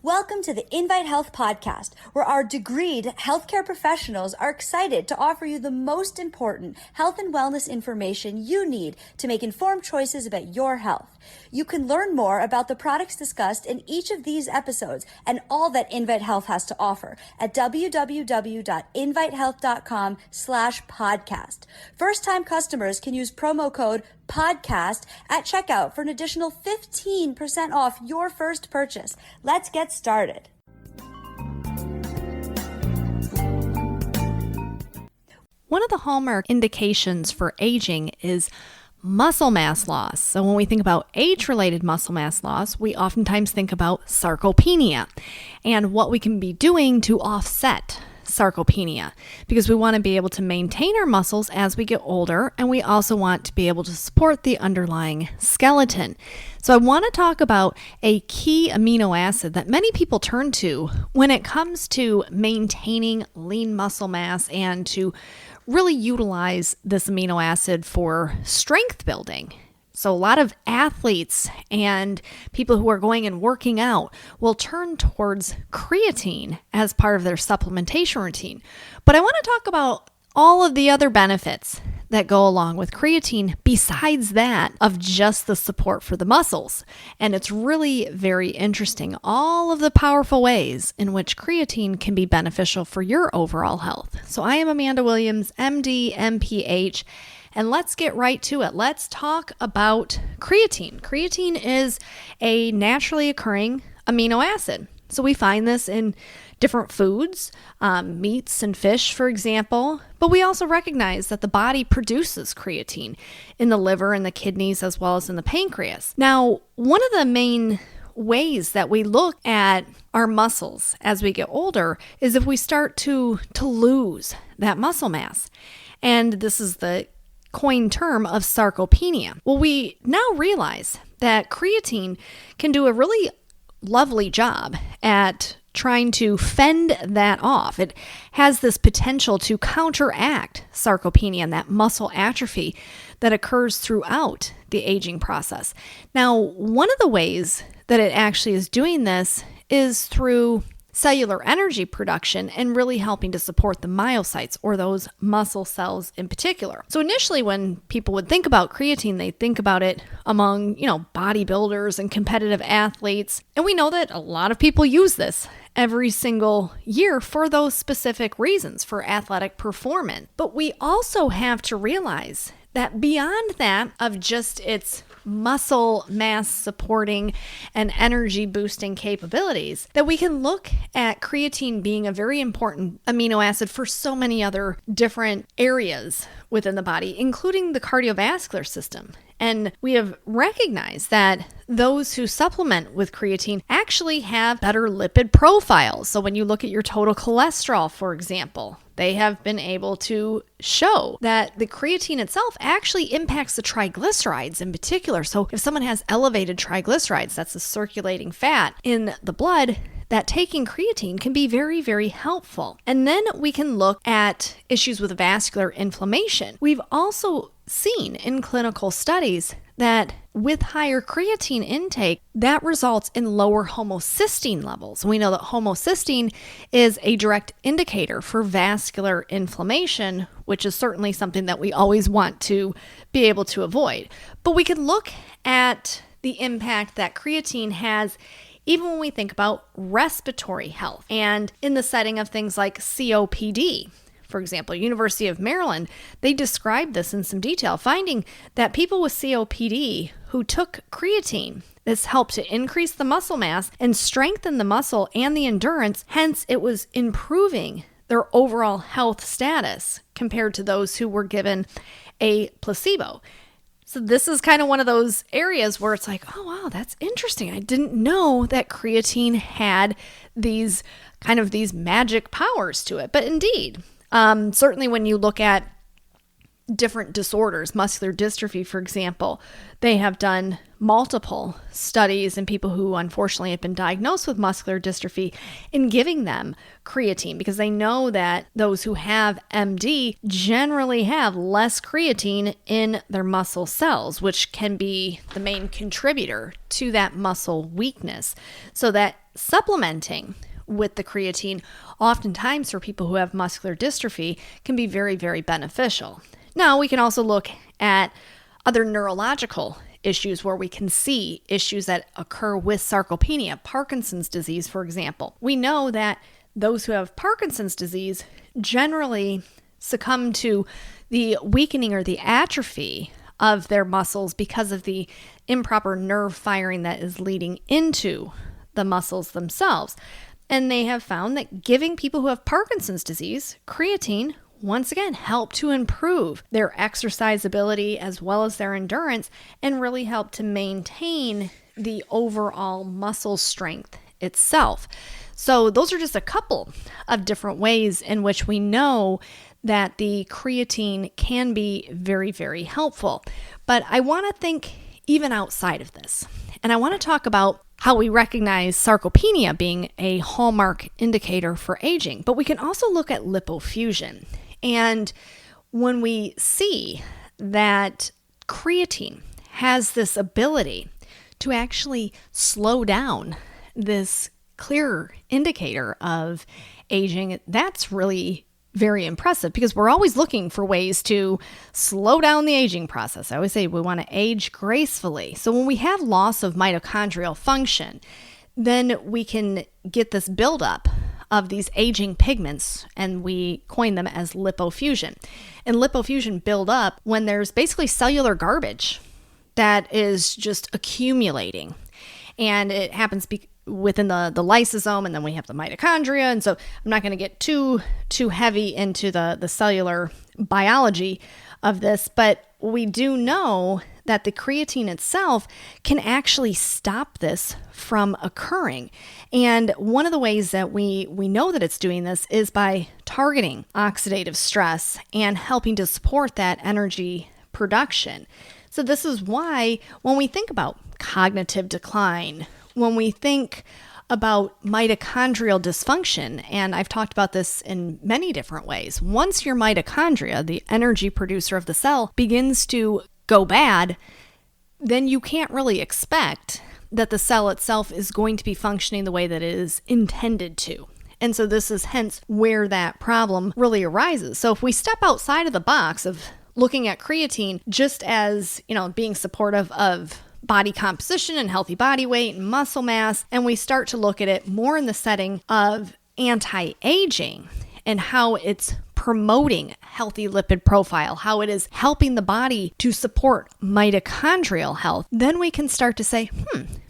Welcome to the Invite Health podcast, where our degreed healthcare professionals are excited to offer you the most important health and wellness information you need to make informed choices about your health. You can learn more about the products discussed in each of these episodes and all that Invite Health has to offer at www.invitehealth.com/podcast. First-time customers can use promo code podcast at checkout for an additional 15% off your first purchase. Let's get started. One of the hallmark indications for aging is muscle mass loss. So when we think about age-related muscle mass loss, we oftentimes think about sarcopenia and what we can be doing to offset sarcopenia, because we want to be able to maintain our muscles as we get older, and we also want to be able to support the underlying skeleton. So I want to talk about a key amino acid that many people turn to when it comes to maintaining lean muscle mass and to really utilize this amino acid for strength building. So a lot of athletes and people who are going and working out will turn towards creatine as part of their supplementation routine. But I want to talk about all of the other benefits that go along with creatine besides that of just the support for the muscles. And it's really very interesting, all of the powerful ways in which creatine can be beneficial for your overall health. So I am Amanda Williams, MD, MPH, and let's get right to it. Let's talk about creatine. Creatine is a naturally occurring amino acid. So we find this in different foods, meats and fish, for example, but we also recognize that the body produces creatine in the liver and the kidneys as well as in the pancreas. Now, one of the main ways that we look at our muscles as we get older is if we start to lose that muscle mass. And this is the coined term of sarcopenia. Well, we now realize that creatine can do a really lovely job at trying to fend that off. It has this potential to counteract sarcopenia and that muscle atrophy that occurs throughout the aging process. Now, one of the ways that it actually is doing this is through cellular energy production and really helping to support the myocytes, or those muscle cells in particular. So initially when people would think about creatine, they think about it among, bodybuilders and competitive athletes. And we know that a lot of people use this every single year for those specific reasons, for athletic performance. But we also have to realize that beyond that of just its muscle mass supporting and energy boosting capabilities, that we can look at creatine being a very important amino acid for so many other different areas within the body, including the cardiovascular system. And we have recognized that those who supplement with creatine actually have better lipid profiles. So when you look at your total cholesterol, for example, they have been able to show that the creatine itself actually impacts the triglycerides in particular. So if someone has elevated triglycerides, that's a circulating fat in the blood, that taking creatine can be very, very helpful. And then we can look at issues with vascular inflammation. We've also seen in clinical studies that with higher creatine intake, that results in lower homocysteine levels. We know that homocysteine is a direct indicator for vascular inflammation, which is certainly something that we always want to be able to avoid. But we can look at the impact that creatine has even when we think about respiratory health and in the setting of things like COPD. For example, University of Maryland, they described this in some detail, finding that people with COPD who took creatine, this helped to increase the muscle mass and strengthen the muscle and the endurance. Hence, it was improving their overall health status compared to those who were given a placebo. So this is kind of one of those areas where it's like, oh, wow, that's interesting. I didn't know that creatine had these magic powers to it. But indeed, certainly when you look at different disorders, muscular dystrophy, for example. They have done multiple studies in people who unfortunately have been diagnosed with muscular dystrophy in giving them creatine because they know that those who have MD generally have less creatine in their muscle cells, which can be the main contributor to that muscle weakness. So that supplementing with the creatine, oftentimes for people who have muscular dystrophy, can be very, very beneficial. Now, we can also look at other neurological issues where we can see issues that occur with sarcopenia, Parkinson's disease, for example. We know that those who have Parkinson's disease generally succumb to the weakening or the atrophy of their muscles because of the improper nerve firing that is leading into the muscles themselves. And they have found that giving people who have Parkinson's disease creatine once again help to improve their exercise ability as well as their endurance and really help to maintain the overall muscle strength itself. So those are just a couple of different ways in which we know that the creatine can be very, very helpful. But I want to think even outside of this. And I want to talk about how we recognize sarcopenia being a hallmark indicator for aging. But we can also look at lipofuscin. And when we see that creatine has this ability to actually slow down this clear indicator of aging, that's really very impressive because we're always looking for ways to slow down the aging process. I always say we want to age gracefully. So when we have loss of mitochondrial function, then we can get this buildup of these aging pigments, and we coin them as lipofuscin. And lipofuscin build up when there's basically cellular garbage that is just accumulating. And it happens within the lysosome, and then we have the mitochondria. And so I'm not going to get too heavy into the cellular biology of this, but we do know that the creatine itself can actually stop this from occurring. And one of the ways that we know that it's doing this is by targeting oxidative stress and helping to support that energy production. So this is why when we think about cognitive decline, when we think about mitochondrial dysfunction, and I've talked about this in many different ways, once your mitochondria, the energy producer of the cell, begins to go bad, then you can't really expect that the cell itself is going to be functioning the way that it is intended to. And so this is hence where that problem really arises. So if we step outside of the box of looking at creatine just as, being supportive of body composition and healthy body weight and muscle mass, and we start to look at it more in the setting of anti-aging and how it's promoting healthy lipid profile, how it is helping the body to support mitochondrial health, then we can start to say,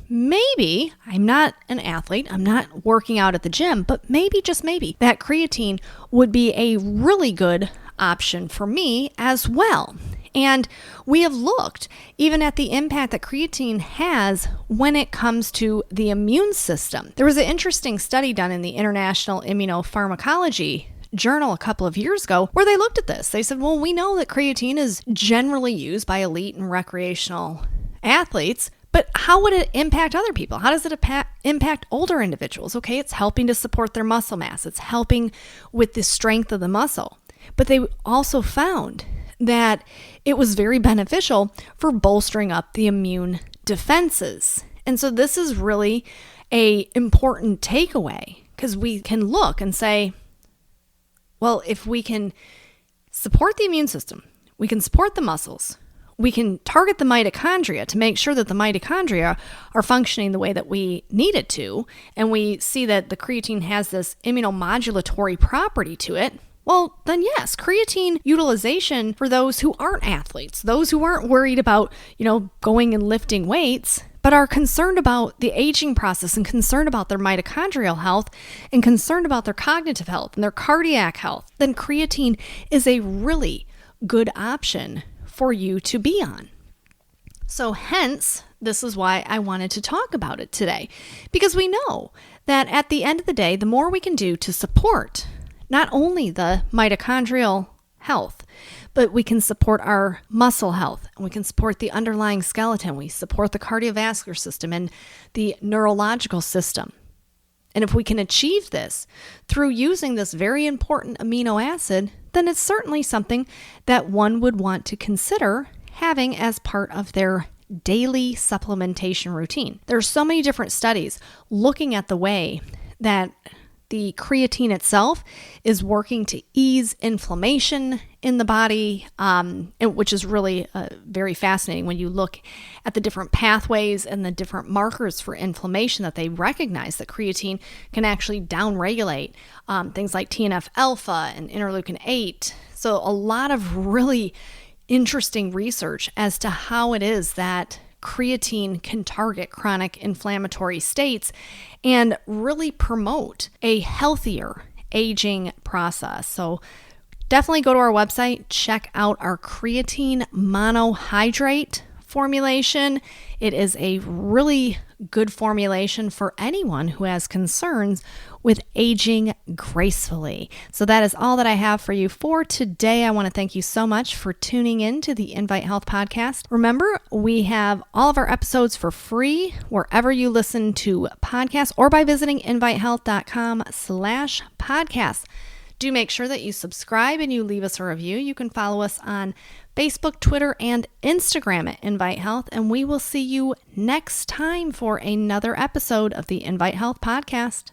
maybe I'm not an athlete, I'm not working out at the gym, but maybe, just maybe, that creatine would be a really good option for me as well. And we have looked even at the impact that creatine has when it comes to the immune system. There was an interesting study done in the International Immunopharmacology Journal a couple of years ago where they looked at this. They said, well, we know that creatine is generally used by elite and recreational athletes, but how would it impact other people? How does it impact older individuals? Okay, it's helping to support their muscle mass. It's helping with the strength of the muscle. But they also found that it was very beneficial for bolstering up the immune defenses. And so this is really an important takeaway because we can look and say, well, if we can support the immune system, we can support the muscles, we can target the mitochondria to make sure that the mitochondria are functioning the way that we need it to, and we see that the creatine has this immunomodulatory property to it, well, then yes, creatine utilization for those who aren't athletes, those who aren't worried about, going and lifting weights, but are concerned about the aging process and concerned about their mitochondrial health and concerned about their cognitive health and their cardiac health, then creatine is a really good option for you to be on. So hence, this is why I wanted to talk about it today, because we know that at the end of the day, the more we can do to support not only the mitochondrial health, but we can support our muscle health, and we can support the underlying skeleton. We support the cardiovascular system and the neurological system. And if we can achieve this through using this very important amino acid, then it's certainly something that one would want to consider having as part of their daily supplementation routine. There are so many different studies looking at the way that the creatine itself is working to ease inflammation in the body, which is really very fascinating when you look at the different pathways and the different markers for inflammation that they recognize that creatine can actually downregulate things like TNF-alpha and interleukin-8. So a lot of really interesting research as to how it is that creatine can target chronic inflammatory states and really promote a healthier aging process. So definitely go to our website, check out our creatine monohydrate formulation. It is a really good formulation for anyone who has concerns with aging gracefully. So that is all that I have for you for today. I want to thank you so much for tuning in to the Invite Health podcast. Remember, we have all of our episodes for free wherever you listen to podcasts or by visiting invitehealth.com/podcast. Do make sure that you subscribe and you leave us a review. You can follow us on Facebook, Twitter, and Instagram at Invite Health, and we will see you next time for another episode of the Invite Health podcast.